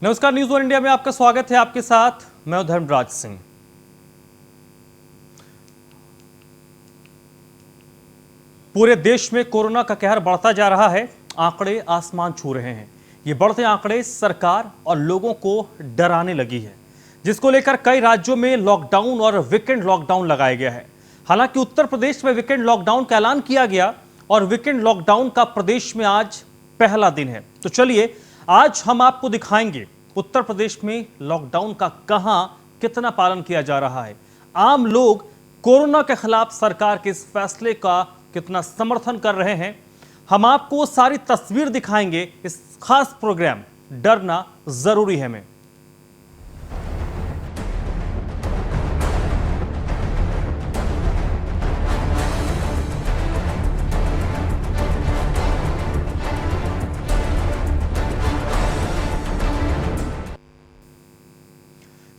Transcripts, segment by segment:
नमस्कार, news one India में आपका स्वागत है। आपके साथ मैं हूं धर्मराज सिंह। पूरे देश में कोरोना का कहर बढ़ता जा रहा है। आंकड़े आसमान छू रहे हैं। ये बढ़ते आंकड़े सरकार और लोगों को डराने लगी है, जिसको लेकर कई राज्यों में लॉकडाउन और वीकेंड लॉकडाउन लगाया गया है। हालांकि उत्तर प्रदेश में वीकेंड लॉकडाउन का ऐलान किया गया और वीकेंड लॉकडाउन का प्रदेश में आज पहला दिन है। तो चलिए आज हम आपको दिखाएंगे उत्तर प्रदेश में लॉकडाउन का कहां कितना पालन किया जा रहा है, आम लोग कोरोना के खिलाफ सरकार के इस फैसले का कितना समर्थन कर रहे हैं। हम आपको सारी तस्वीर दिखाएंगे इस खास प्रोग्राम डरना जरूरी है में।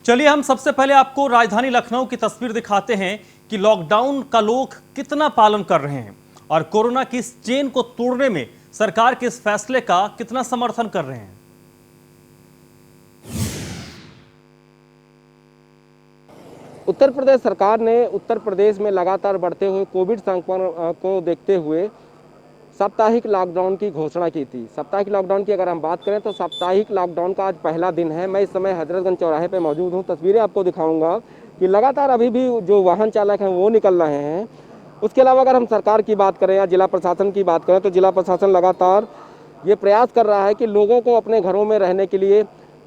चलिए हम सबसे पहले आपको राजधानी लखनऊ की तस्वीर दिखाते हैं कि लॉकडाउन का लोग कितना पालन कर रहे हैं और कोरोना की इस चेन को तोड़ने में सरकार के इस फैसले का कितना समर्थन कर रहे हैं। उत्तर प्रदेश सरकार ने उत्तर प्रदेश में लगातार बढ़ते हुए कोविड संक्रमण को देखते हुए साप्ताहिक लॉकडाउन की घोषणा की थी। साप्ताहिक लॉकडाउन की अगर हम बात करें तो साप्ताहिक लॉकडाउन का आज पहला दिन है। मैं इस समय हजरतगंज चौराहे पे मौजूद हूँ। तस्वीरें आपको दिखाऊंगा कि लगातार अभी भी जो वाहन चालक हैं वो निकल रहे हैं। उसके अलावा अगर हम सरकार की बात करें या जिला प्रशासन की बात करें तो जिला प्रशासन लगातार ये प्रयास कर रहा है कि लोगों को अपने घरों में रहने के लिए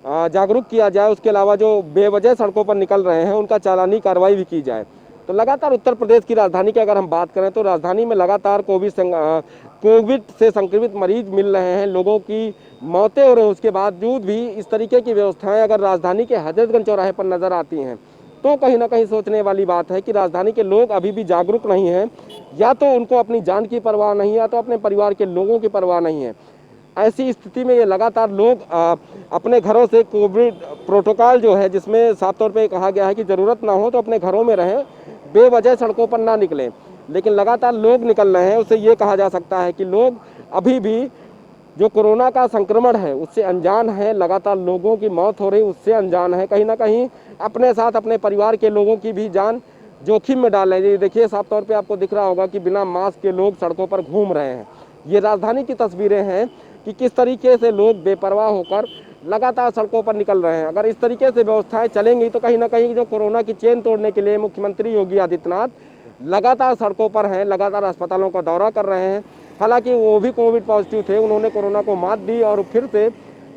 जागरूक किया जाए। उसके अलावा जो बेवजह सड़कों पर निकल रहे हैं उनका चालानी कार्रवाई भी की जाए। तो लगातार उत्तर प्रदेश की राजधानी की अगर हम बात करें तो राजधानी में लगातार कोविड से संक्रमित मरीज मिल रहे हैं, लोगों की मौतें हो रही हैं। उसके बावजूद भी इस तरीके की व्यवस्थाएं अगर राजधानी के हजरतगंज चौराहे पर नजर आती हैं तो कहीं ना कहीं सोचने वाली बात है कि राजधानी के लोग अभी भी जागरूक नहीं हैं। या तो उनको अपनी जान की परवाह नहीं है या तो अपने परिवार के लोगों की परवाह नहीं है। ऐसी स्थिति में ये लगातार लोग अपने घरों से कोविड प्रोटोकॉल जो है, जिसमें साफ तौर पे कहा गया है कि ज़रूरत ना हो तो अपने घरों में रहें, बेवजह सड़कों पर ना निकलें, लेकिन लगातार लोग निकल रहे हैं। उससे ये कहा जा सकता है कि लोग अभी भी जो कोरोना का संक्रमण है उससे अनजान है। लगातार लोगों की मौत हो रही उससे अनजान है। कहीं ना कहीं अपने साथ अपने परिवार के लोगों की भी जान जोखिम में डाल रहे हैं। देखिए साफ तौर पे आपको दिख रहा होगा कि बिना मास्क के लोग सड़कों पर घूम रहे हैं। ये राजधानी की तस्वीरें हैं कि किस तरीके से लोग बेपरवाह होकर लगातार सड़कों पर निकल रहे हैं। अगर इस तरीके से व्यवस्थाएं चलेंगी तो कहीं ना कहीं जो कोरोना की चेन तोड़ने के लिए मुख्यमंत्री योगी आदित्यनाथ लगातार सड़कों पर हैं, लगातार अस्पतालों का दौरा कर रहे हैं। हालांकि वो भी कोविड पॉजिटिव थे, उन्होंने कोरोना को मात दी और फिर से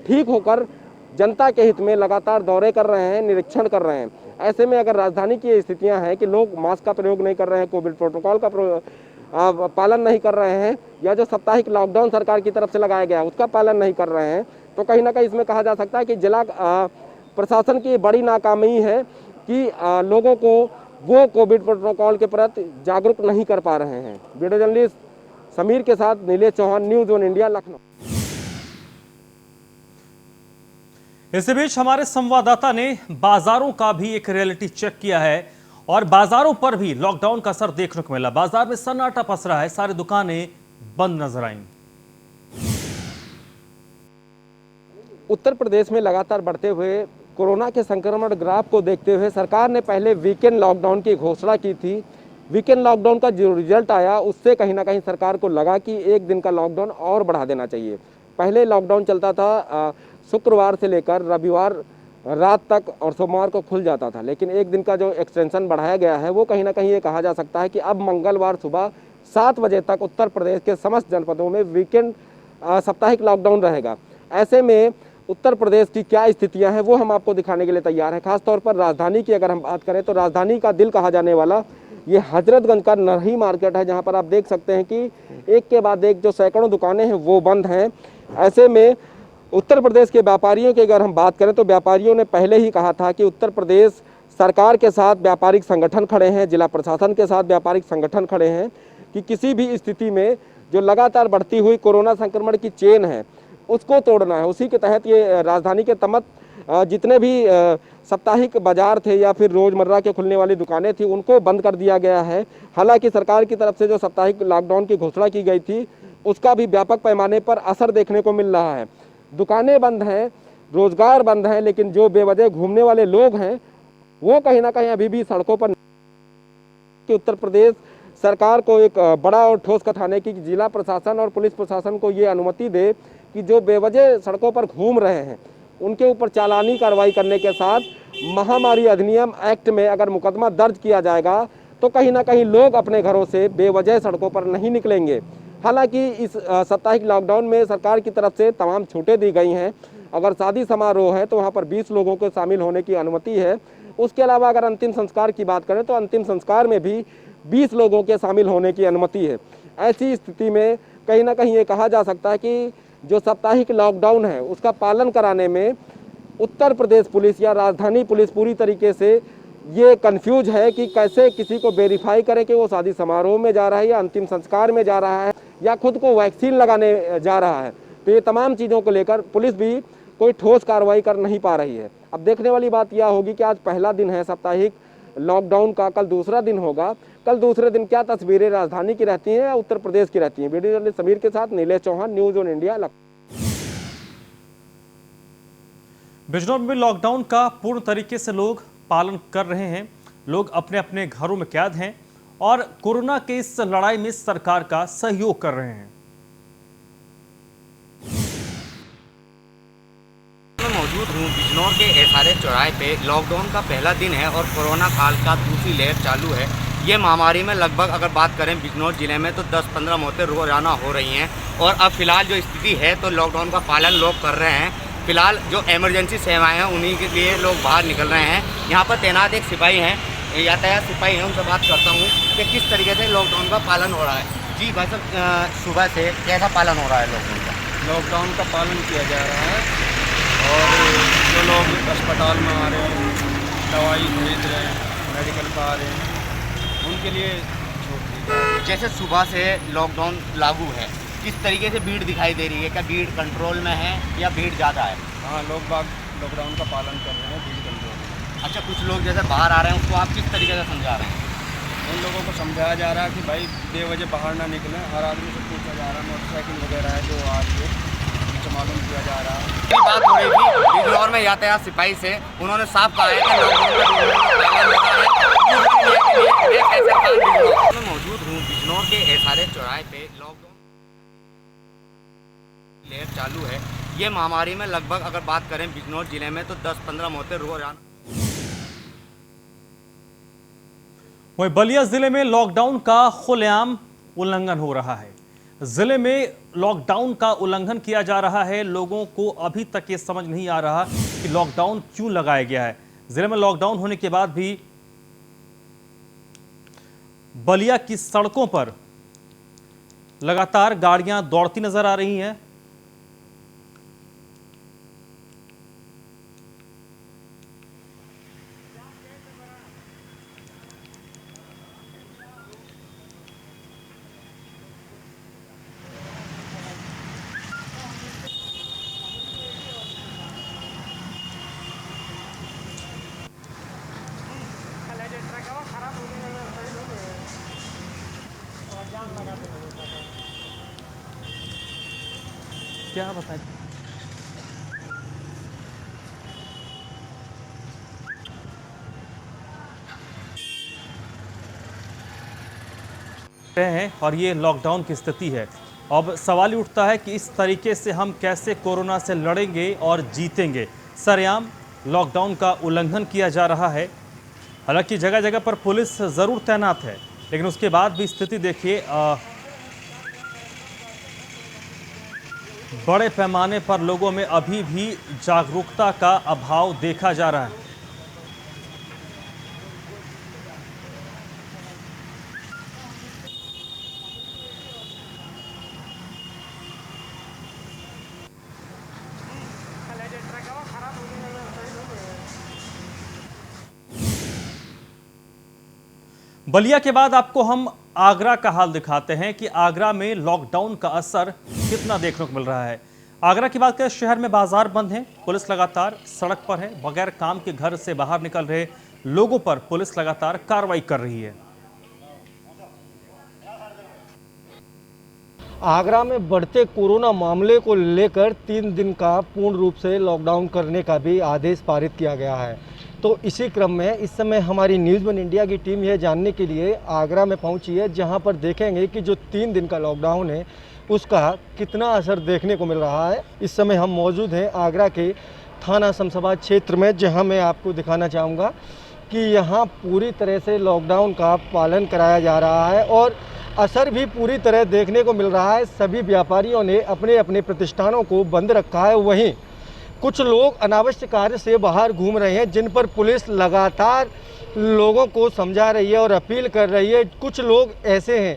ठीक होकर जनता के हित में लगातार दौरे कर रहे हैं, निरीक्षण कर रहे हैं। ऐसे में अगर राजधानी की स्थितियाँ हैं कि लोग मास्क का प्रयोग नहीं कर रहे हैं, कोविड प्रोटोकॉल का पालन नहीं कर रहे हैं, या जो साप्ताहिक लॉकडाउन सरकार की तरफ से लगाया गया है उसका पालन नहीं कर रहे हैं, तो कहीं ना कहीं इसमें कहा जा सकता है कि जिला प्रशासन की बड़ी नाकामी है कि लोगों को वो कोविड प्रोटोकॉल के प्रति जागरूक नहीं कर पा रहे हैं। वीडियो जर्नलिस्ट समीर के साथ Nilesh Chauhan, news one India, Lucknow. इसी बीच हमारे संवाददाता ने बाजारों का भी एक रियलिटी चेक किया है और बाजारों पर भी लॉकडाउन का असर देखने को मिला। बाजार में सन्नाटा पसरा है, सारी दुकानें बंद नजर आईं। उत्तर प्रदेश में लगातार बढ़ते हुए कोरोना के संक्रमण ग्राफ को देखते हुए सरकार ने पहले वीकेंड लॉकडाउन की घोषणा की थी। वीकेंड लॉकडाउन का जो रिजल्ट आया उससे कहीं ना कहीं सरकार को लगा कि एक दिन का लॉकडाउन और बढ़ा देना चाहिए। पहले लॉकडाउन चलता था शुक्रवार से लेकर रविवार रात तक और सोमवार को खुल जाता था, लेकिन एक दिन का जो एक्सटेंशन बढ़ाया गया है वो कहीं ना कहीं ये कहा जा सकता है कि अब मंगलवार सुबह 7 बजे तक उत्तर प्रदेश के समस्त जनपदों में वीकेंड साप्ताहिक लॉकडाउन रहेगा। ऐसे में उत्तर प्रदेश की क्या स्थितियां हैं वो हम आपको दिखाने के लिए तैयार हैं। खासतौर पर राजधानी की अगर हम बात करें तो राजधानी का दिल कहा जाने वाला ये हजरतगंज का नरही मार्केट है, जहां पर आप देख सकते हैं कि एक के बाद एक जो सैकड़ों दुकानें हैं वो बंद हैं। ऐसे में उत्तर प्रदेश के व्यापारियों की अगर हम बात करें तो व्यापारियों ने पहले ही कहा था कि उत्तर प्रदेश सरकार के साथ व्यापारिक संगठन खड़े हैं, जिला प्रशासन के साथ व्यापारिक संगठन खड़े हैं कि किसी भी स्थिति में जो लगातार बढ़ती हुई कोरोना संक्रमण की चेन है उसको तोड़ना है। उसी के तहत ये राजधानी के जितने भी साप्ताहिक बाजार थे या फिर रोज़मर्रा के खुलने वाली दुकानें थी उनको बंद कर दिया गया है। हालांकि सरकार की तरफ से जो साप्ताहिक लॉकडाउन की घोषणा की गई थी उसका भी व्यापक पैमाने पर असर देखने को मिल रहा है। दुकानें बंद हैं, रोजगार बंद है, लेकिन जो बेवजह घूमने वाले लोग हैं वो कहीं ना कहीं अभी भी सड़कों पर। कि उत्तर प्रदेश सरकार को एक बड़ा और ठोस कथन है कि जिला प्रशासन और पुलिस प्रशासन को ये अनुमति दे कि जो बेवजह सड़कों पर घूम रहे हैं उनके ऊपर चालानी कार्रवाई करने के साथ महामारी अधिनियम एक्ट में अगर मुकदमा दर्ज किया जाएगा तो कहीं ना कहीं लोग अपने घरों से बेवजह सड़कों पर नहीं निकलेंगे। हालांकि इस साप्ताहिक लॉकडाउन में सरकार की तरफ से तमाम छूटें दी गई हैं। अगर शादी समारोह है तो वहाँ पर 20 लोगों को शामिल होने की अनुमति है। उसके अलावा अगर अंतिम संस्कार की बात करें तो अंतिम संस्कार में भी 20 लोगों के शामिल होने की अनुमति है। ऐसी स्थिति में कहीं ना कहीं ये कहा जा सकता है कि जो साप्ताहिक लॉकडाउन है उसका पालन कराने में उत्तर प्रदेश पुलिस या राजधानी पुलिस पूरी तरीके से ये कंफ्यूज है कि कैसे किसी को वेरीफाई करें कि वो शादी समारोह में जा रहा है या अंतिम संस्कार में जा रहा है या खुद को वैक्सीन लगाने जा रहा है। तो ये तमाम चीज़ों को लेकर पुलिस भी कोई ठोस कार्रवाई कर नहीं पा रही है। अब देखने वाली बात यह होगी कि आज पहला दिन है साप्ताहिक लॉकडाउन का, कल दूसरा दिन होगा। कल दूसरे दिन क्या तस्वीरें राजधानी की रहती हैं या उत्तर प्रदेश की रहती हैं। वीडियो जर्नलिस्ट समीर के साथ Nilesh Chauhan, news on India. Bijnor में लॉकडाउन का पूर्ण तरीके से लोग पालन कर रहे हैं। लोग अपने अपने घरों में कैद हैं और कोरोना के इस लड़ाई में सरकार का सहयोग कर रहे हैं। मैं मौजूद हूँ बिजनौर के एसआरए चौराहे पे। लॉकडाउन का पहला दिन है और कोरोना काल का दूसरी लहर चालू है। ये महामारी में लगभग अगर बात करें बिजनौर ज़िले में तो 10-15 मौतें रोजाना हो रही हैं। और अब फिलहाल जो स्थिति है तो लॉकडाउन का पालन लोग कर रहे हैं। फिलहाल जो इमरजेंसी सेवाएं हैं उन्हीं के लिए लोग बाहर निकल रहे हैं। यहाँ पर तैनात एक सिपाही हैं, यातायात सिपाही हैं, उनसे बात करता हूँ कि किस तरीके से लॉकडाउन का पालन हो रहा है। जी भाई साहब, सुबह से कैसा पालन हो रहा है लॉकडाउन का? लॉकडाउन का पालन किया जा रहा है और जो लोग अस्पताल में आ रहे हैं, दवाई खरीद रहे हैं, मेडिकल पर आ रहे हैं, उनके लिए छूट दी जा रही है। जैसे सुबह से लॉकडाउन लागू है, किस तरीके से भीड़ दिखाई दे रही है? क्या भीड़ कंट्रोल में है या भीड़ ज़्यादा है? हाँ, लोग बाग लॉकडाउन का पालन कर रहे हैं, भीड़ कंट्रोल में। अच्छा, कुछ लोग जैसे बाहर आ रहे हैं उसको आप किस तरीके से समझा रहे हैं? उन लोगों को समझाया जा रहा है कि भाई बेवजह बाहर ना निकलें। हर आदमी से पूछा जा रहा है, मोटरसाइकिल वगैरह है जो आ रही है उनसे मालूम किया जा रहा है। ये बात हो रही थी बिजनौर में यातायात सिपाही से, उन्होंने साफ कहा है कि लॉकडाउन का पालन हो रहा है। मैं मौजूद हूँ बिजनौर के एसआरए चौराहे पे। लॉकडाउन लहर चालू है। ये महामारी में लगभग अगर बात करें बिजनौर जिले में तो 10-15 मौतें रोजाना। वहीं बलिया जिले में लॉकडाउन का खुलेआम उल्लंघन हो रहा है। जिले में लॉकडाउन का उल्लंघन किया जा रहा है। लोगों को अभी तक ये समझ नहीं आ रहा कि लॉकडाउन क्यों लगाया गया है। जिले में लॉकडाउन होने के बाद भी बलिया की सड़कों पर लगातार गाड़ियां दौड़ती नजर आ रही हैं। क्या बताएं? हैं और ये लॉकडाउन की स्थिति है। अब सवाल ही उठता है कि इस तरीके से हम कैसे कोरोना से लड़ेंगे और जीतेंगे। सरेआम लॉकडाउन का उल्लंघन किया जा रहा है। हालांकि जगह जगह पर पुलिस ज़रूर तैनात है, लेकिन उसके बाद भी स्थिति देखिए, बड़े पैमाने पर लोगों में अभी भी जागरूकता का अभाव देखा जा रहा है। बलिया के बाद आपको हम आगरा का हाल दिखाते हैं कि आगरा में लॉकडाउन का असर कितना देखने को मिल रहा है। आगरा की बात करें, शहर में बाजार बंद हैं, पुलिस लगातार सड़क पर है। बगैर काम के घर से बाहर निकल रहे लोगों पर पुलिस लगातार कार्रवाई कर रही है। आगरा में बढ़ते कोरोना मामले को लेकर 3 दिन का पूर्ण रूप से लॉकडाउन करने का भी आदेश पारित किया गया है। तो इसी क्रम में इस समय हमारी न्यूज़ वन इंडिया की टीम यह जानने के लिए आगरा में पहुंची है, जहां पर देखेंगे कि जो 3 दिन का लॉकडाउन है उसका कितना असर देखने को मिल रहा है। इस समय हम मौजूद हैं आगरा के थाना शमशाबाद क्षेत्र में, जहां मैं आपको दिखाना चाहूँगा कि यहाँ पूरी तरह से लॉकडाउन का पालन कराया जा रहा है और असर भी पूरी तरह देखने को मिल रहा है। सभी व्यापारियों ने अपने अपने प्रतिष्ठानों को बंद रखा है। वहीं कुछ लोग अनावश्यक कार्य से बाहर घूम रहे हैं, जिन पर पुलिस लगातार लोगों को समझा रही है और अपील कर रही है। कुछ लोग ऐसे हैं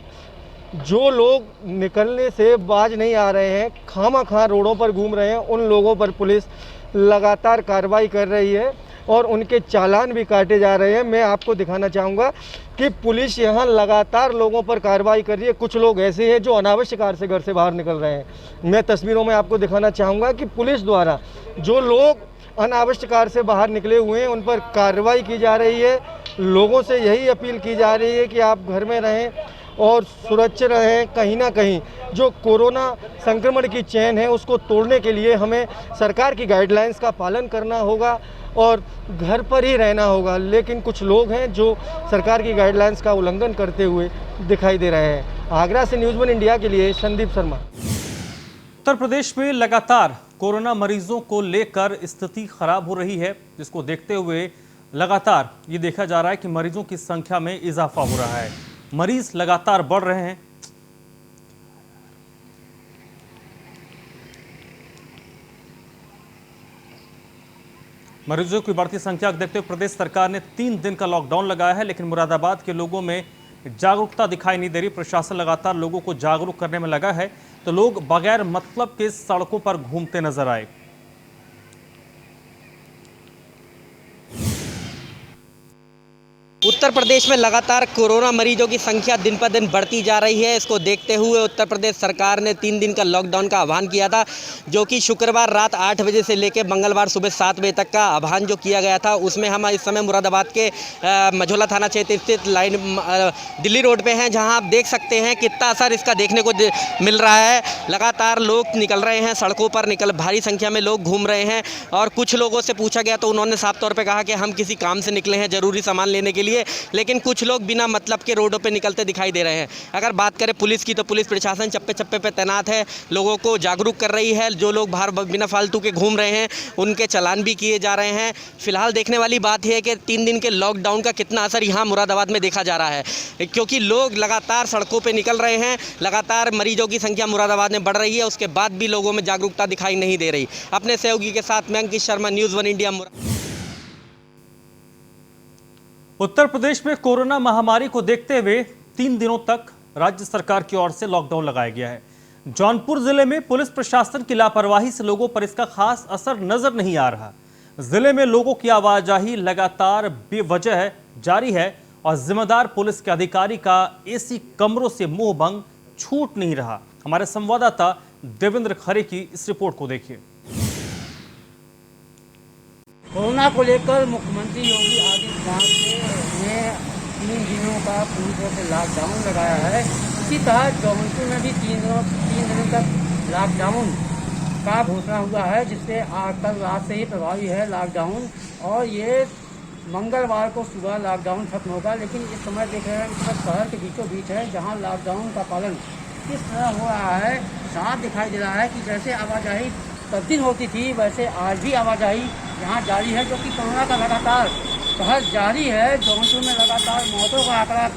जो लोग निकलने से बाज नहीं आ रहे हैं, खामा-खा रोडों पर घूम रहे हैं, उन लोगों पर पुलिस लगातार कार्रवाई कर रही है और उनके चालान भी काटे जा रहे हैं। मैं आपको दिखाना चाहूँगा कि पुलिस यहाँ लगातार लोगों पर कार्रवाई कर रही है। कुछ लोग ऐसे हैं जो अनावश्यक कार्य से घर से बाहर निकल रहे हैं। मैं तस्वीरों में आपको दिखाना चाहूँगा कि पुलिस द्वारा जो लोग अनावश्यक कार्य से बाहर निकले हुए हैं उन पर कार्रवाई की जा रही है। लोगों से यही अपील की जा रही है कि आप घर में रहें और सुरक्षित रहें। कहीं ना कहीं जो कोरोना संक्रमण की चेन है उसको तोड़ने के लिए हमें सरकार की गाइडलाइंस का पालन करना होगा और घर पर ही रहना होगा। लेकिन कुछ लोग हैं जो सरकार की गाइडलाइंस का उल्लंघन करते हुए दिखाई दे रहे हैं। आगरा से न्यूज़ वन इंडिया के लिए संदीप शर्मा। उत्तर प्रदेश में लगातार कोरोना मरीजों को लेकर स्थिति खराब हो रही है, जिसको देखते हुए लगातार ये देखा जा रहा है कि मरीजों की संख्या में इजाफा हो रहा है। मरीज लगातार बढ़ रहे हैं। मरीजों की बढ़ती संख्या को देखते हुए प्रदेश सरकार ने 3 दिन का लॉकडाउन लगाया है, लेकिन मुरादाबाद के लोगों में जागरूकता दिखाई नहीं दे रही। प्रशासन लगातार लोगों को जागरूक करने में लगा है, तो लोग बगैर मतलब के सड़कों पर घूमते नजर आए। उत्तर प्रदेश में लगातार कोरोना मरीजों की संख्या दिन पर दिन बढ़ती जा रही है। इसको देखते हुए उत्तर प्रदेश सरकार ने 3 दिन का लॉकडाउन का आह्वान किया था, जो कि शुक्रवार रात 8 बजे से लेकर मंगलवार सुबह 7 बजे तक का आह्वान जो किया गया था। उसमें हम इस समय मुरादाबाद के मझौला थाना क्षेत्र स्थित लाइन दिल्ली रोड पे हैं, जहां आप देख सकते हैं कितना असर इसका देखने को मिल रहा है। लगातार लोग निकल रहे हैं सड़कों पर, भारी संख्या में लोग घूम रहे हैं। और कुछ लोगों से पूछा गया तो उन्होंने साफ तौर पर कहा कि हम किसी काम से निकले हैं, ज़रूरी सामान लेने के लिए, लेकिन कुछ लोग बिना मतलब के रोडों पे निकलते दिखाई दे रहे हैं। अगर बात करें पुलिस की, तो पुलिस प्रशासन चप्पे चप्पे पे तैनात है, लोगों को जागरूक कर रही है। जो लोग बाहर बिना फालतू के घूम रहे हैं उनके चालान भी किए जा रहे हैं। फिलहाल देखने वाली बात है कि 3 दिन के लॉकडाउन का कितना असर यहाँ मुरादाबाद में देखा जा रहा है, क्योंकि लोग लगातार सड़कों पर निकल रहे हैं। लगातार मरीजों की संख्या मुरादाबाद में बढ़ रही है, उसके बाद भी लोगों में जागरूकता दिखाई नहीं दे रही। अपने सहयोगी के साथ मैं Ankit Sharma, news one India. Uttar Pradesh में कोरोना महामारी को देखते हुए 3 दिनों तक राज्य सरकार की ओर से लॉकडाउन लगाया गया है। जौनपुर जिले में पुलिस प्रशासन की लापरवाही से लोगों पर इसका खास असर नजर नहीं आ रहा। जिले में लोगों की आवाजाही लगातार बेवजह जारी है और जिम्मेदार पुलिस के अधिकारी का एसी कमरों से मुंह भंग छूट नहीं रहा। हमारे संवाददाता देवेंद्र खरे की इस रिपोर्ट को देखिए। कोरोना को लेकर मुख्यमंत्री योगी आदित्यनाथ ने 3 दिनों का पूरी तरह से लॉकडाउन लगाया है। इसी तरह जौनपुर में भी 3 दिनों तक लॉकडाउन का घोषणा हुआ है, जिससे कल रात से ही प्रभावी है लॉकडाउन, और ये मंगलवार को सुबह लॉकडाउन खत्म होगा। लेकिन इस समय देख रहे हैं कि शहर के बीचों बीच है, जहाँ लॉकडाउन का पालन किस तरह हो रहा है साफ दिखाई दे रहा है कि जैसे आवाजाही तब दिन होती थी वैसे आज भी आवाजाही यहाँ जारी है, जो कि कोरोना का लगातार कहर जारी है। जौनपुर में लगातार मौतों का आंकड़ा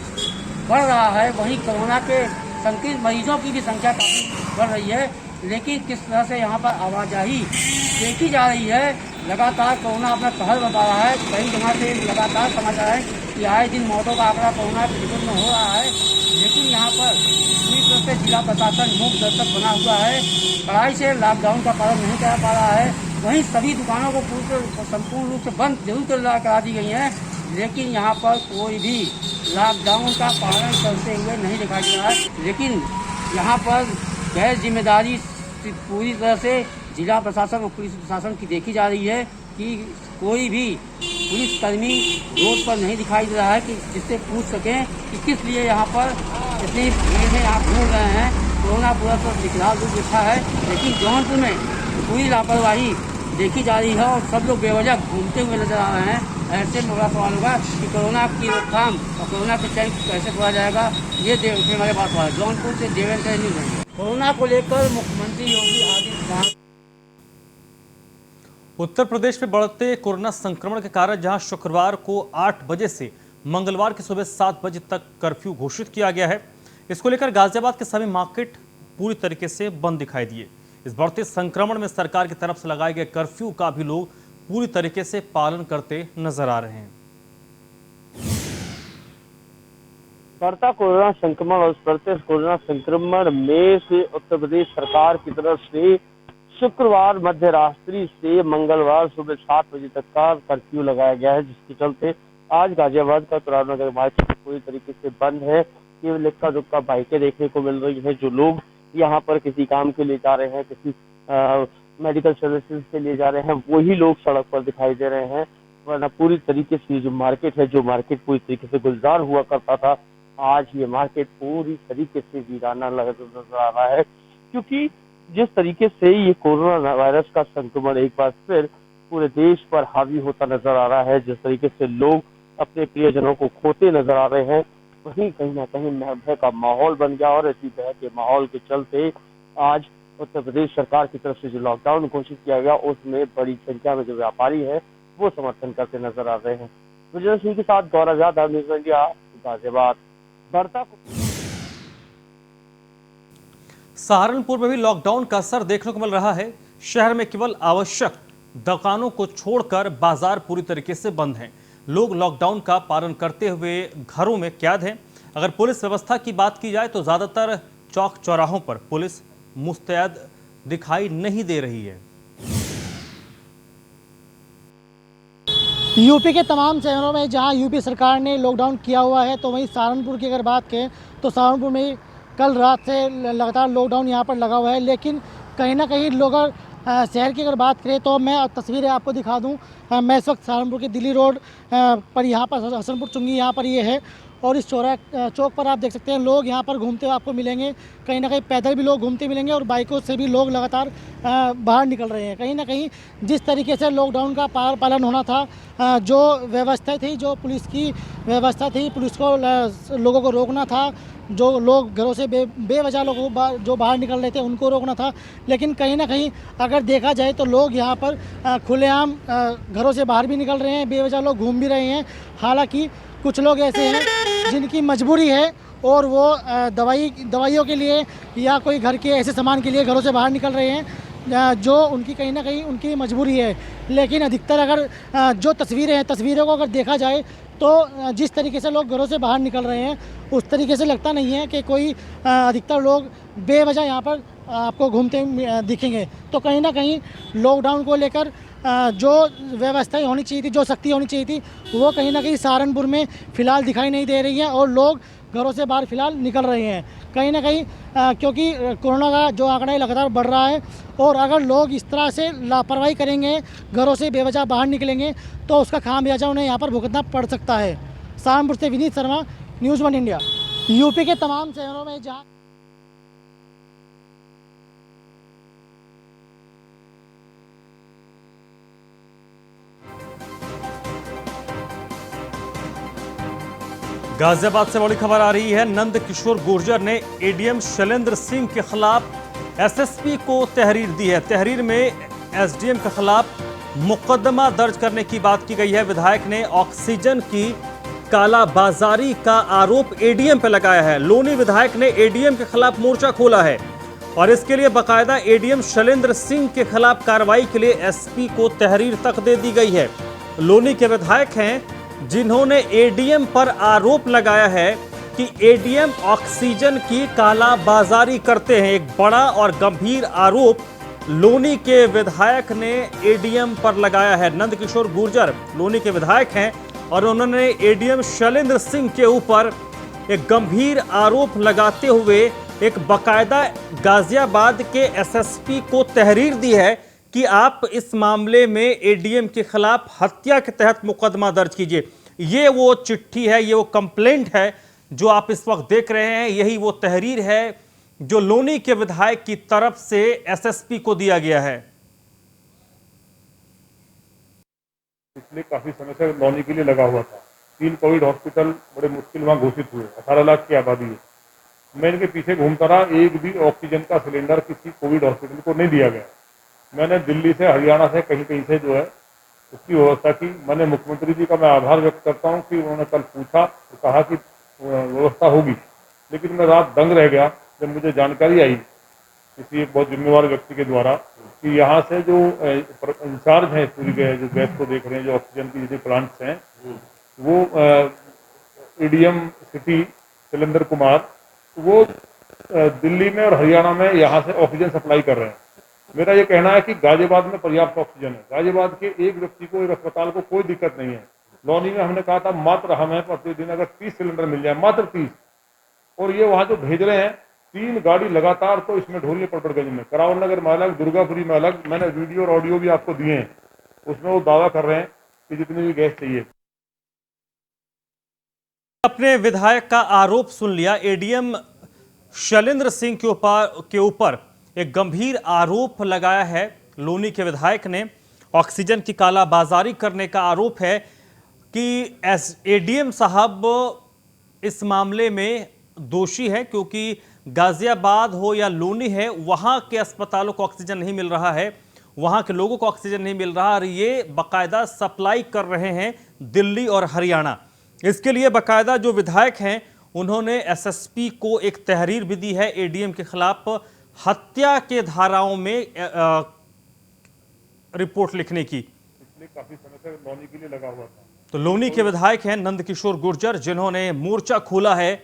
बढ़ रहा है, वहीं कोरोना के संक्रमित मरीजों की भी संख्या काफ़ी बढ़ रही है। लेकिन किस तरह से यहाँ पर आवाजाही देखी जा रही है, लगातार कोरोना अपना कहर बता रहा है। कई जगह से लगातार समाचार है कि आए दिन मौतों का आंकड़ा कोरोना के विरुद्ध में हो रहा है। लेकिन यहाँ पर पूरी तरह से जिला प्रशासन मूक दर्शक बना हुआ है, कड़ाई से लॉकडाउन का पालन नहीं कर पा रहा है। वहीं सभी दुकानों को संपूर्ण रूप से बंद जरूर करा दी गई है, लेकिन यहाँ पर कोई भी लॉकडाउन का पालन करते हुए नहीं दिखाई दे रहा है। लेकिन यहाँ पर गैर जिम्मेदारी पूरी तरह से जिला प्रशासन और पुलिस प्रशासन की देखी जा रही है कि कोई भी पुलिसकर्मी रोड पर नहीं दिखाई दे रहा है कि जिससे पूछ सकें कि किस लिए यहाँ पर इतनी भीड़ में यहाँ घूम रहे हैं। तो कोरोना पूरा तो विकराल रूप दिखा है, लेकिन जौनपुर में पूरी लापरवाही देखी जा रही है और सब लोग बेवजह घूमते हुए नजर आ रहे हैं। ऐसे में बड़ा सवाल होगा कि कोरोना की रोकथाम और कोरोना के चैन कैसे खोला जाएगा, ये देखने वाले बात हुआ है। जौनपुर से देवेंद्र न्यूज़ है। कोरोना को लेकर मुख्यमंत्री योगी आदित्यनाथ। उत्तर प्रदेश में बढ़ते कोरोना संक्रमण के कारण जहां शुक्रवार को 8 बजे से मंगलवार की सुबह 7 बजे तक कर्फ्यू घोषित किया गया है, इसको लेकर गाजियाबाद के सभी मार्केट पूरी तरीके से बंद दिखाई दिए। इस बढ़ते संक्रमण में सरकार की तरफ से लगाए गए कर्फ्यू का भी लोग पूरी तरीके से पालन करते नजर आ रहे हैं। बढ़ता कोरोना संक्रमण और बढ़ते कोरोना संक्रमण में से उत्तर प्रदेश सरकार की तरफ से शुक्रवार मध्य रात्रि से मंगलवार सुबह 7 बजे तक का कर्फ्यू लगाया गया है, जिसके चलते आज गाजियाबाद का तुरानगर मार्केट पूरी तरीके से बंद है। केवल इक्का दुक्का बाइकें देखने को मिल रही है। जो लोग यहाँ पर किसी काम के लिए जा रहे हैं, किसी मेडिकल सर्विसेज के लिए जा रहे हैं, वही लोग सड़क पर दिखाई दे रहे हैं। वरना पूरी तरीके से जो मार्केट है, जो मार्केट पूरी तरीके से गुलजार हुआ करता था, आज ये मार्केट पूरी तरीके से वीराना नजर आ रहा है, क्योंकि जिस तरीके से ये कोरोना वायरस का संक्रमण एक बार फिर पूरे देश पर हावी होता नजर आ रहा है, जिस तरीके से लोग अपने प्रियजनों को खोते नजर आ रहे हैं, वहीं कहीं ना कहीं भय का माहौल बन गया। और इसी भय के माहौल के चलते आज उत्तर प्रदेश सरकार की तरफ से जो लॉकडाउन घोषित किया गया, उसमें बड़ी संख्या में जो व्यापारी है वो समर्थन करते नजर आ रहे हैं। विजय सिंह के साथ गौरव यादव, न्यूज़ इंडिया, गाजियाबाद। सहारनपुर में भी लॉकडाउन का असर देखने को मिल रहा है। शहर में केवल आवश्यक दुकानों को छोड़कर बाजार पूरी तरीके से बंद हैं। लोग लॉकडाउन का पालन करते हुए घरों में कैद हैं। अगर पुलिस व्यवस्था की बात की जाए तो ज्यादातर चौक चौराहों पर पुलिस मुस्तैद दिखाई नहीं दे रही है। यूपी के तमाम शहरों में जहां यूपी सरकार ने लॉकडाउन किया हुआ है, तो वहीं सहारनपुर की अगर बात करें तो सहारनपुर में कल रात से लगातार लॉकडाउन यहां पर लगा हुआ है। लेकिन कहीं ना कहीं लोग शहर की अगर बात करें तो मैं तस्वीरें आपको दिखा दूं। मैं इस वक्त सहारनपुर के दिल्ली रोड पर यहाँ पर हसनपुर चुंगी यहाँ पर ये है, और इस चौक पर आप देख सकते हैं लोग यहाँ पर घूमते हुए आपको मिलेंगे। कहीं ना कहीं पैदल भी लोग घूमते मिलेंगे और बाइकों से भी लोग लगातार बाहर निकल रहे हैं। कहीं ना कहीं जिस तरीके से लॉकडाउन का पालन होना था, जो व्यवस्था थी, जो पुलिस की व्यवस्था थी, पुलिस को लोगों को रोकना था, जो लोग घरों से बेवजह लोगों को जो बाहर निकल रहे थे उनको रोकना था। लेकिन कहीं ना कहीं अगर देखा जाए तो लोग यहाँ पर खुलेआम घरों से बाहर भी निकल रहे हैं, बेवजह लोग घूम भी रहे हैं। हालांकि कुछ लोग ऐसे हैं जिनकी मजबूरी है और वो दवाइयों के लिए या कोई घर के ऐसे सामान के लिए घरों से बाहर निकल रहे हैं, जो उनकी कहीं ना कहीं उनकी मजबूरी है। लेकिन अधिकतर अगर जो तस्वीरों को अगर देखा जाए तो जिस तरीके से लोग घरों से बाहर निकल रहे हैं, उस तरीके से लगता नहीं है कि कोई अधिकतर लोग बेवजह यहाँ पर आपको घूमते दिखेंगे। तो कहीं ना कहीं लॉकडाउन को लेकर जो व्यवस्थाएं होनी चाहिए थी, जो सख्ती होनी चाहिए थी, वो कहीं ना कहीं सहारनपुर में फ़िलहाल दिखाई नहीं दे रही है और लोग घरों से बाहर फ़िलहाल निकल रहे हैं। कहीं ना कहीं क्योंकि कोरोना का जो आंकड़ा है लगातार बढ़ रहा है, और अगर लोग इस तरह से लापरवाही करेंगे, घरों से बेवजह बाहर निकलेंगे, तो उसका खामियाजा उन्हें यहाँ पर भुगतना पड़ सकता है। सहारनपुर से Vineet Sharma, news 1 India. UP के तमाम शहरों में जहाँ गाजियाबाद से बड़ी खबर आ रही है। नंद किशोर गुर्जर ने एडीएम शैलेंद्र सिंह के खिलाफ एसएसपी को तहरीर दी है। तहरीर में एसडीएम के खिलाफ मुकदमा दर्ज करने की बात की गई है। विधायक ने ऑक्सीजन की कालाबाजारी का आरोप एडीएम पर लगाया है। लोनी विधायक ने एडीएम के खिलाफ मोर्चा खोला है और इसके लिए बाकायदा एडीएम शैलेंद्र सिंह के खिलाफ कार्रवाई के लिए एसपी को तहरीर तक दे दी गई है। लोनी के विधायक हैं जिन्होंने एडीएम पर आरोप लगाया है कि एडीएम ऑक्सीजन की कालाबाजारी करते हैं। एक बड़ा और गंभीर आरोप लोनी के विधायक ने एडीएम पर लगाया है। नंद किशोर गुर्जर लोनी के विधायक हैं और उन्होंने एडीएम शैलेंद्र सिंह के ऊपर एक गंभीर आरोप लगाते हुए एक बाकायदा गाजियाबाद के एसएसपी को तहरीर दी है कि आप इस मामले में एडीएम के खिलाफ हत्या के तहत मुकदमा दर्ज कीजिए। ये वो चिट्ठी है, ये वो कंप्लेंट है जो आप इस वक्त देख रहे हैं, यही वो तहरीर है जो लोनी के विधायक की तरफ से एसएसपी को दिया गया है। पिछले काफी समय से लोनी के लिए लगा हुआ था। 3 कोविड हॉस्पिटल बड़े मुश्किल वहां घोषित हुए, 18 लाख की आबादी है। मैं इनके पीछे घूमता रहा, एक भी ऑक्सीजन का सिलेंडर किसी कोविड हॉस्पिटल को नहीं दिया गया। मैंने दिल्ली से, हरियाणा से, कहीं कहीं से जो है उसकी व्यवस्था की। मैंने मुख्यमंत्री जी का मैं आभार व्यक्त करता हूँ कि उन्होंने कल पूछा तो कहा कि व्यवस्था होगी, लेकिन मैं रात दंग रह गया जब मुझे जानकारी आई किसी एक बहुत जिम्मेवार व्यक्ति के द्वारा कि यहाँ से जो इंचार्ज हैं पूरी जो गैस को देख रहे हैं, जो ऑक्सीजन की जो प्लांट्स हैं, वो एडीएम सिटी शैलेंद्र कुमार, वो दिल्ली में और हरियाणा में यहाँ से ऑक्सीजन सप्लाई कर रहे हैं। मेरा ये कहना है कि गाजियाबाद में पर्याप्त ऑक्सीजन है। गाजियाबाद के एक व्यक्ति को, एक अस्पताल को कोई दिक्कत नहीं है। लोनी में हमने कहा था मात्र हमें प्रतिदिन अगर 30 सिलेंडर मिल जाए, मात्र 30, और ये वहाँ जो भेज रहे हैं 3 गाड़ी लगातार, तो इसमें ढोलिया पड़पड़गंज में, करावल नगर में अलग, दुर्गापुरी में अलग। मैंने वीडियो और ऑडियो भी आपको दिए हैं, उसमें वो दावा कर रहे हैं कि जितनी भी गैस चाहिए। अपने विधायक का आरोप सुन लिया। एडीएम शैलेंद्र सिंह के ऊपर एक गंभीर आरोप लगाया है लोनी के विधायक ने। ऑक्सीजन की कालाबाजारी करने का आरोप है कि एडीएम साहब इस मामले में दोषी है, क्योंकि गाजियाबाद हो या लोनी है, वहां के अस्पतालों को ऑक्सीजन नहीं मिल रहा है, वहां के लोगों को ऑक्सीजन नहीं मिल रहा, और ये बाकायदा सप्लाई कर रहे हैं दिल्ली और हरियाणा। इसके लिए बाकायदा जो विधायक हैं उन्होंने एसएसपी को एक तहरीर भी दी है एडीएम के खिलाफ हत्या के धाराओं में रिपोर्ट लिखने की। पिछले काफी समय से लोनी के लिए लगा हुआ था। तो लोनी के विधायक हैं नंदकिशोर गुर्जर, जिन्होंने मोर्चा खोला है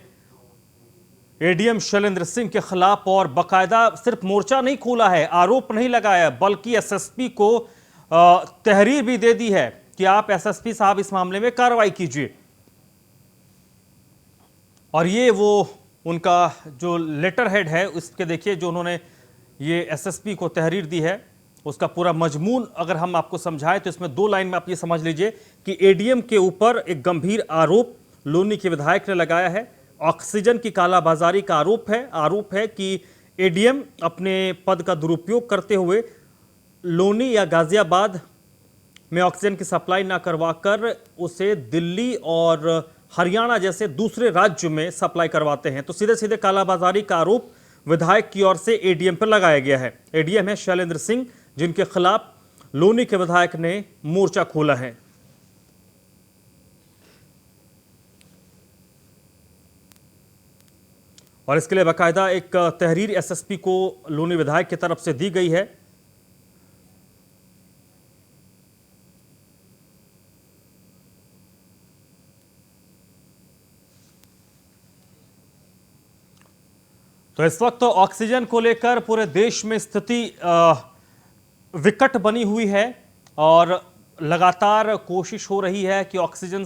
एडीएम शैलेंद्र सिंह के खिलाफ, और बाकायदा सिर्फ मोर्चा नहीं खोला है, आरोप नहीं लगाया, बल्कि एसएसपी को तहरीर भी दे दी है कि आप एसएसपी साहब इस मामले में कार्रवाई कीजिए। और ये वो उनका जो लेटर हेड है उसके देखिए, जो उन्होंने ये एसएसपी को तहरीर दी है, उसका पूरा मजमून अगर हम आपको समझाएं तो इसमें 2 लाइन में आप ये समझ लीजिए कि एडीएम के ऊपर एक गंभीर आरोप लोनी के विधायक ने लगाया है। ऑक्सीजन की कालाबाजारी का आरोप है कि एडीएम अपने पद का दुरुपयोग करते हुए लोनी या गाजियाबाद में ऑक्सीजन की सप्लाई ना करवाकर उसे दिल्ली और हरियाणा जैसे दूसरे राज्य में सप्लाई करवाते हैं। तो सीधे सीधे कालाबाजारी का आरोप विधायक की ओर से एडीएम पर लगाया गया है। एडीएम है शैलेंद्र सिंह, जिनके खिलाफ लोनी के विधायक ने मोर्चा खोला है। और इसके लिए बाकायदा एक तहरीर एसएसपी को लोनी विधायक की तरफ से दी गई है। तो इस वक्त ऑक्सीजन को लेकर पूरे देश में स्थिति विकट बनी हुई है और लगातार कोशिश हो रही है कि ऑक्सीजन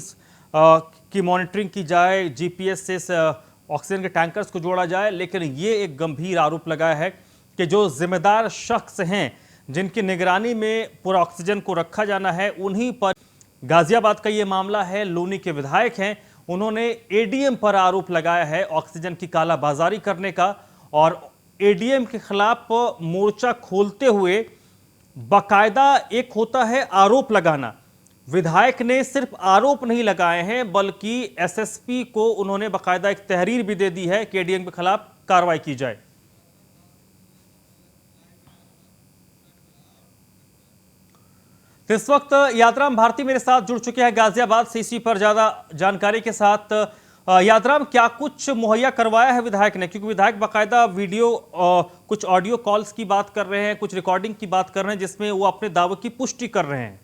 की मॉनिटरिंग की जाए, जीपीएस से ऑक्सीजन के टैंकर्स को जोड़ा जाए। लेकिन ये एक गंभीर आरोप लगाया है कि जो जिम्मेदार शख्स हैं, जिनकी निगरानी में पूरा ऑक्सीजन को रखा जाना है, उन्हीं पर गाजियाबाद का ये मामला है। लोनी के विधायक हैं, उन्होंने एडीएम पर आरोप लगाया है ऑक्सीजन की कालाबाजारी करने का, और एडीएम के खिलाफ मोर्चा खोलते हुए बाकायदा एक होता है आरोप लगाना, विधायक ने सिर्फ आरोप नहीं लगाए हैं बल्कि एसएसपी को उन्होंने बाकायदा एक तहरीर भी दे दी है कि एडीएम के खिलाफ कार्रवाई की जाए। तो इस वक्त यादराम भारती मेरे साथ जुड़ चुके हैं गाजियाबाद से, इसी पर ज्यादा जानकारी के साथ। यादराम, क्या कुछ मुहैया करवाया है विधायक ने? क्योंकि विधायक बाकायदा वीडियो कुछ ऑडियो कॉल्स की बात कर रहे हैं, कुछ रिकॉर्डिंग की बात कर रहे हैं, जिसमें वो अपने दावे की पुष्टि कर रहे हैं।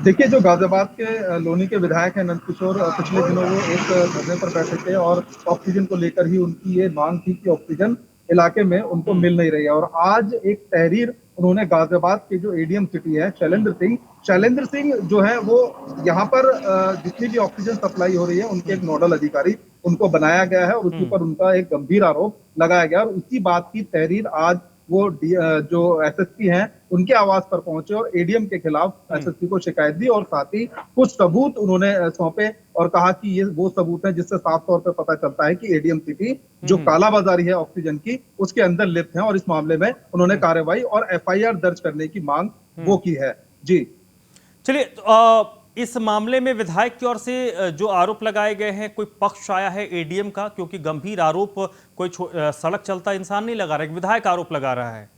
देखिए, जो गाजियाबाद के लोनी के विधायक हैं नंदकिशोर, पिछले दिनों वो एक धरने पर बैठे थे और ऑक्सीजन को लेकर ही उनकी ये मांग थी कि ऑक्सीजन इलाके में उनको मिल नहीं रही है। और आज एक तहरीर उन्होंने गाजियाबाद के जो एडीएम सिटी है शैलेंद्र सिंह जो है वो यहाँ पर जितनी भी ऑक्सीजन सप्लाई हो रही है उनके एक नोडल अधिकारी उनको बनाया गया है और उसी पर उनका एक गंभीर आरोप लगाया गया। और उसी बात की तहरीर आज वो जो एसएसपी हैं उनके आवास पर पहुंचे और एडीएम के खिलाफ एसएसपी को शिकायत दी और साथ ही कुछ सबूत उन्होंने सौंपे और कहा कि ये वो सबूत है जिससे साफ तौर पर पता चलता है कि एडीएम सिटी जो कालाबाजारी है ऑक्सीजन की उसके अंदर लिप्त है, और इस मामले में उन्होंने कार्रवाई और एफआईआर दर्ज करने की मांग वो की है। जी चलिए, इस मामले में विधायक की ओर से जो आरोप लगाए गए हैं, कोई पक्ष आया है एडीएम का? क्योंकि गंभीर आरोप कोई सड़क चलता इंसान नहीं लगा रहा है, विधायक आरोप लगा रहा है।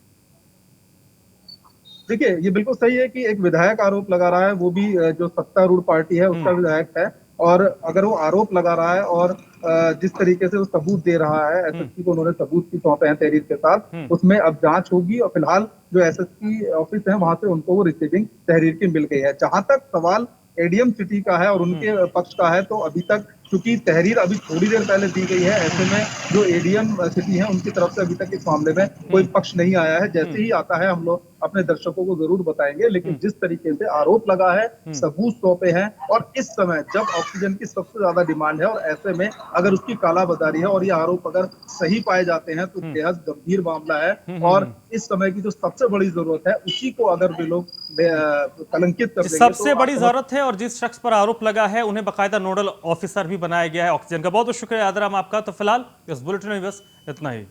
देखिए, ये बिल्कुल सही है कि एक विधायक आरोप लगा रहा है, वो भी जो सत्तारूढ़ पार्टी है उसका विधायक है, और अगर वो आरोप लगा रहा है और जिस तरीके से वो सबूत दे रहा है, एसएसपी को उन्होंने सबूत भी सौंपे हैं तहरीर के साथ, उसमें अब जांच होगी और फिलहाल जो एसएसपी ऑफिस है वहां से उनको वो रिसीविंग तहरीर की मिल गई है। जहां तक सवाल एडीएम सिटी का है और उनके पक्ष का है, तो अभी तक क्योंकि तहरीर अभी थोड़ी देर पहले दी गई है, ऐसे में जो एडीएम सिटी है उनकी तरफ से अभी तक इस मामले में कोई पक्ष नहीं आया है। जैसे ही आता है हम लोग अपने दर्शकों को जरूर बताएंगे, लेकिन जिस तरीके से आरोप लगा है, सबूत सौंपे हैं, और इस समय जब ऑक्सीजन की सबसे ज्यादा डिमांड है और ऐसे में अगर उसकी कालाबाजारी है और ये आरोप अगर सही पाए जाते हैं तो बेहद गंभीर मामला है, और इस समय की जो सबसे बड़ी जरूरत है उसी को अगर वे लोग कलंकित कर देंगे, सबसे बड़ी जरूरत है, और जिस शख्स पर आरोप लगा है उन्हें बाकायदा नोडल ऑफिसर भी बनाया गया है ऑक्सीजन का। बहुत बहुत शुक्रिया आदराम आपका। तो फिलहाल इस बुलेटिन में बस इतना ही।